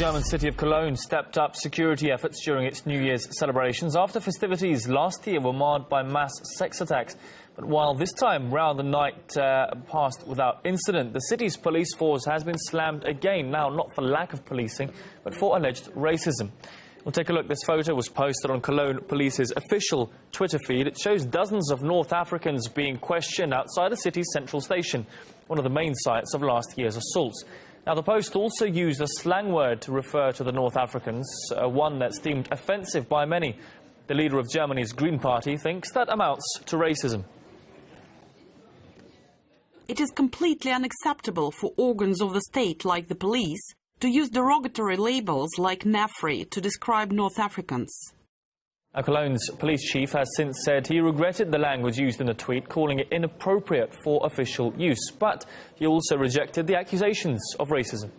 The German city of Cologne stepped up security efforts during its New Year's celebrations after festivities last year were marred by mass sex attacks. But while this time round the night passed without incident, the city's police force has been slammed again, now not for lack of policing, but for alleged racism. We'll take a look. This photo was posted on Cologne Police's official Twitter feed. It shows dozens of North Africans being questioned outside the city's central station, one of the main sites of last year's assaults. Now, the Post also used a slang word to refer to the North Africans, one that's deemed offensive by many. The leader of Germany's Green Party thinks that amounts to racism. It is completely unacceptable for organs of the state, like the police, to use derogatory labels like Nafri to describe North Africans. Cologne's police chief has since said he regretted the language used in the tweet, calling it inappropriate for official use. But he also rejected the accusations of racism.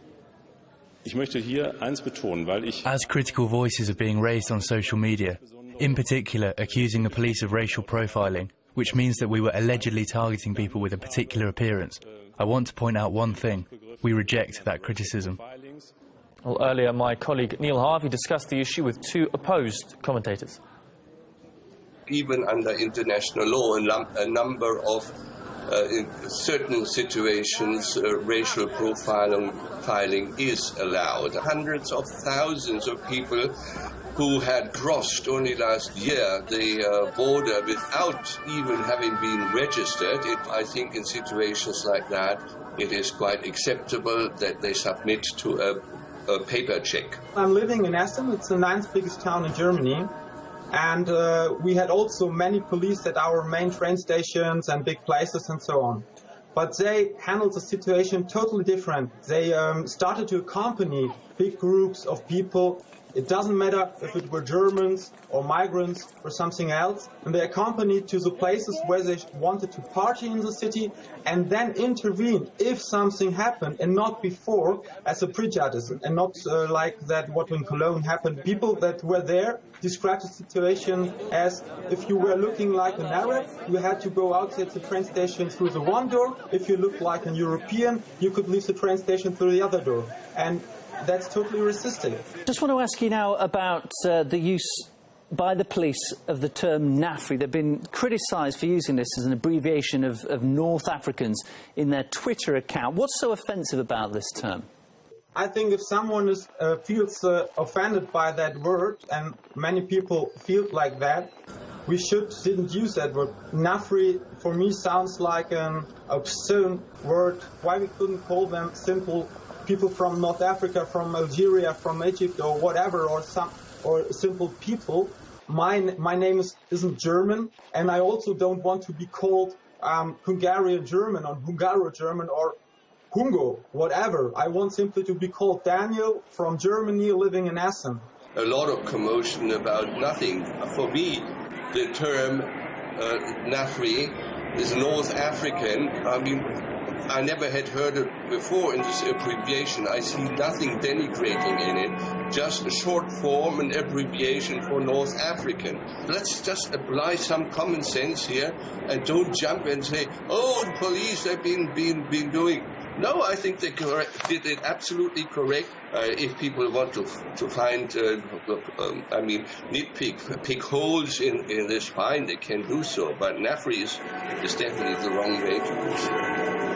As critical voices are being raised on social media, in particular accusing the police of racial profiling, which means that we were allegedly targeting people with a particular appearance, I want to point out one thing. We reject that criticism. Well, earlier, my colleague Neil Harvey discussed the issue with two opposed commentators. Even under international law, a number of, in certain situations, racial profiling is allowed. Hundreds of thousands of people who had crossed only last year the border without even having been registered. I think in situations like that, it is quite acceptable that they submit to a paper check. I'm living in Essen. It's the 9th biggest town in Germany. And we had also many police at our main train stations and big places and so on. But they handled the situation totally different. They started to accompany big groups of people. It doesn't matter if it were Germans or migrants or something else. And they accompanied to the places where they wanted to party in the city and then intervene if something happened, and not before as a prejudice, and not like that what in Cologne happened. People that were there described the situation as if you were looking like an Arab, you had to go outside the train station through the one door. If you looked like an European, you could leave the train station through the other door. And that's totally racistic. Just want to ask you now about the use by the police of the term Nafri. They've been criticised for using this as an abbreviation of North Africans in their Twitter account. What's so offensive about this term? I think if someone feels offended by that word, and many people feel like that, we didn't use that word. Nafri, for me, sounds like an obscene word. Why we couldn't call them simple people from North Africa, from Algeria, from Egypt, or whatever, or simple people. My name isn't German, and I also don't want to be called Hungarian German or Hungaro German or Hungo, whatever. I want simply to be called Daniel from Germany, living in Essen. A lot of commotion about nothing. For me, the term Nafri is North African. I mean, I never had heard it before in this abbreviation. I see nothing denigrating in it, just a short form, an abbreviation for North African. Let's just apply some common sense here and don't jump and say, oh, the police have been doing. No, I think they did it absolutely correct. If people want to find, pick holes in this fine, they can do so. But Nafri is definitely the wrong way to do so.